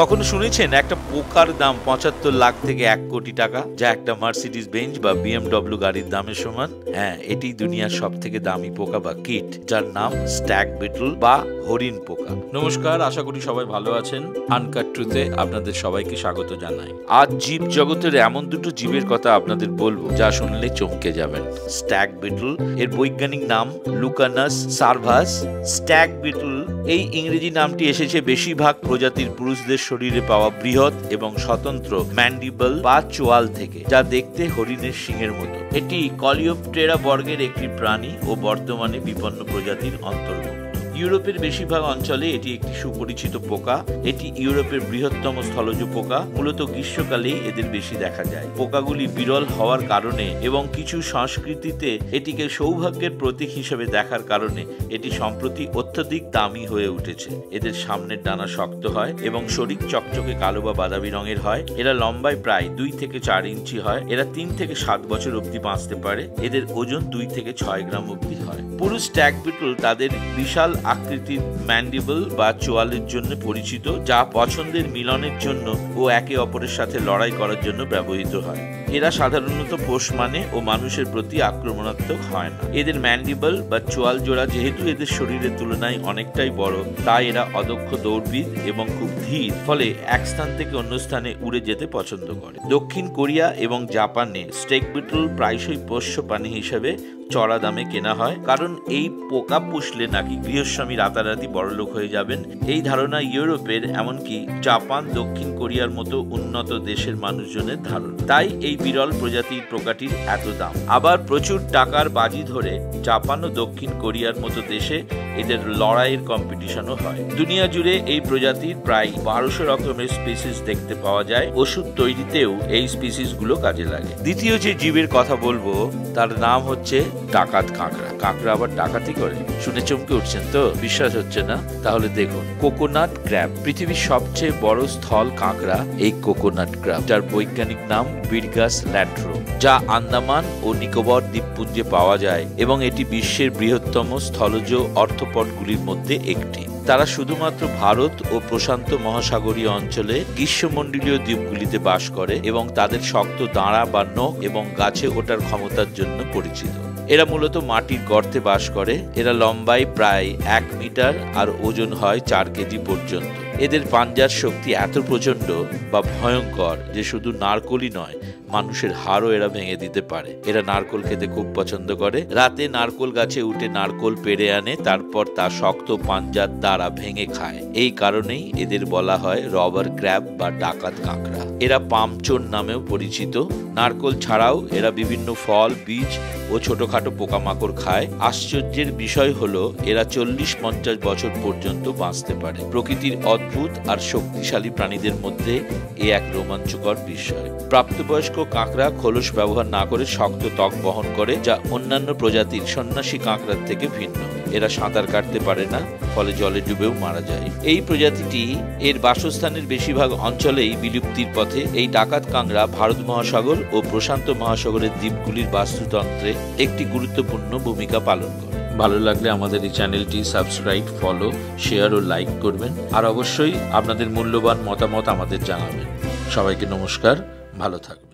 কখনো শুনেছেন একটা পোকার দাম ৭৫ লাখ থেকে ১ কোটি টাকা, যা একটা মার্সিডিজ বেঞ্জ বা BMW গাড়ির দামের সমান? হ্যাঁ, এটি দুনিয়ার সব থেকে দামি পোকা বা কীট, যার নাম স্ট্যাগ বিটল বা হরিণ পোকা। নমস্কার, আশা করি সবাই ভালো আছেন। আনকাট ট্রুথে আপনাদের সবাইকে স্বাগত জানাই। আজ জীব জগতের এমন দুটো জীবের কথা আপনাদের বলবো যা শুনলে চমকে যাবেন। স্ট্যাগ বিটল, এর বৈজ্ঞানিক নাম লুকানাস সার্ভাস। স্ট্যাগ বিটল এই ইংরেজি নামটি এসেছে বেশিরভাগ প্রজাতির পুরুষদের শরীরে পাওয়া বৃহৎ এবং স্বতন্ত্র ম্যান্ডিবল বা চোয়াল থেকে, যা দেখতে হরিণের শিংয়ের মতো। এটি কলিওপটেরা বর্গের একটি প্রাণী ও বর্তমানে বিপন্ন প্রজাতির অন্তর্ভুক্ত। ইউরোপের বেশিরভাগ অঞ্চলে এটি একটি সুপরিচিত পোকা। এটি ইউরোপের বৃহত্তম স্থলজ পোকা। মূলত গ্রীষ্মকালেই এদের বেশি দেখা যায়। পোকাগুলি বিরল হওয়ার কারণে এবং কিছু সংস্কৃতিতে এটিকে সৌভাগ্যের প্রতীক হিসেবে দেখার কারণে এটি সম্প্রতি অত্যধিক দামি হয়ে উঠেছে। এদের সামনের ডানা শক্ত হয় এবং শরীর চকচকে কালো বা বাদামি রঙের হয়। এরা লম্বায় প্রায় ২ থেকে ৪ ইঞ্চি হয়। এরা ৩ থেকে ৭ বছর অবধি বাঁচতে পারে। এদের ওজন ২ থেকে ৬ গ্রাম অবধি হয়। পুরুষ স্ট্যাগ বিটল তাদের বিশাল আকৃতির ম্যান্ডিবল বা চোয়ালের জন্য পরিচিত, যা পছন্দের মিলনের জন্য ও একে অপরের সাথে লড়াই করার জন্য ব্যবহৃত হয়। এরা সাধারণত পোষ মানে ও মানুষের প্রতি আক্রমণাত্মক হয় না। এদের ম্যান্ডিবল বা চোয়াল জোড়া যেহেতু এদের শরীরের তুলনায় অনেকটাই বড়, তাই এরা অদক্ষ দৌড়বিদ এবং খুব ধীর, ফলে এক স্থান থেকে অন্য স্থানে উড়ে যেতে পছন্দ করে। দক্ষিণ কোরিয়া এবং জাপানে স্ট্যাগ বিটল প্রায়শই পোষ্য প্রাণী হিসেবে চড়া দামে কেনা হয়, কারণ এই পোকা পুষলে নাকি গৃহস্বামী রাতারাতি বড়লোক হয়ে যাবেন। এই ধারণা ইউরোপের এমনকি জাপান, দক্ষিণ কোরিয়ার মতো উন্নত দেশের মানুষজনের ধারণা। তাই এই বিরল প্রজাতির পোকাটির এত দাম। আবার প্রচুর টাকার বাজি ধরে জাপান ও দক্ষিণ কোরিয়ার মতো দেশে এদের লড়াইয়ের কম্পিটিশনও হয়। দুনিয়া জুড়ে এই প্রজাতির প্রায় ১২০০ রকমের স্পিসিস দেখতে পাওয়া যায়। ওষুধ তৈরিতেও এই স্পিসিস গুলো কাজে লাগে। দ্বিতীয় যে জীবের কথা বলবো তার নাম হচ্ছে ডাকাত কাঁকড়া। কাঁকড়া আবার ডাকাতি করে? শুনে চমকে উঠছেন তো? বিশ্বাস হচ্ছে না? তাহলে দেখুন, কোকোনাট ক্র্যাব পৃথিবীর সবচেয়ে বড় স্থল কাঁকড়া এই কোকোনাট ক্র্যাব, যার বৈজ্ঞানিক নাম বিরগাস ল্যান্ড্রো, যা আন্দামান ও নিকোবর দ্বীপপুঞ্জে পাওয়া যায় এবং এটি বিশ্বের বৃহত্তম স্থলজ অর্থোপডগুলির মধ্যে একটি। তারা শুধুমাত্র ভারত ও প্রশান্ত মহাসাগরীয় অঞ্চলে গ্রীষ্মমণ্ডলীয় দ্বীপগুলিতে বাস করে এবং তাদের শক্ত দাঁড়া বা নখ এবং গাছে ওঠার ক্ষমতার জন্য পরিচিত। এরা মূলত মাটির গর্তে বাস করে। এরা লম্বায় প্রায় ১ মিটার আর ওজন হয় ৪ কেজি পর্যন্ত। এদের পাঞ্জার শক্তি এত প্রচন্ড বা ভয়ঙ্কর যে শুধু নারকোলই নয়, মানুষের হাড়ও এরা ভেঙে দিতে পারে। এরা নারকোল খেতে খুব পছন্দ করে। রাতে নারকোল গাছে উঠে নারকোল পেড়ে আনে, তারপর তা শক্ত পাঞ্জার দ্বারা ভেঙে খায়। এই কারণেই এদের বলা হয় রবার ক্র্যাব বা ডাকাত কাঁকড়া। এরা পামচোর নামেও পরিচিত। নারকোল ছাড়াও এরা বিভিন্ন ফল, বীজ ও ছোটখাটো পোকামাকড় খায়। আশ্চর্যের বিষয় হলো এরা ৪০-৫০ বছর পর্যন্ত বাঁচতে পারে। প্রকৃতির অদ্ভুত আর শক্তিশালী প্রাণীদের মধ্যে এ এক রোমাঞ্চকর বিষয়। প্রাপ্তবয়স্ক কাঁকড়া খোলস ব্যবহার না করে শক্ত ত্বক বহন করে, যা অন্যান্য প্রজাতির সন্ন্যাসী কাঁকড়ার থেকে ভিন্ন। এরা সাঁতার কাটতে পারে না, ফলে জলে ডুবেও মারা যায়। এই প্রজাতিটি এর বাসস্থানের বেশিরভাগ অঞ্চলেই বিলুপ্তির পথে। এই ডাকাত কাঁকড়া ভারত মহাসাগর ও প্রশান্ত মহাসাগরের দ্বীপগুলির বাস্তুতন্ত্রে একটি গুরুত্বপূর্ণ ভূমিকা পালন করে। ভালো লাগলে আমাদের এই চ্যানেলটি সাবস্ক্রাইব, ফলো, শেয়ার ও লাইক করবেন। আর অবশ্যই আপনাদের মূল্যবান মতামত আমাদের জানাবেন। সবাইকে নমস্কার, ভালো থাকবেন।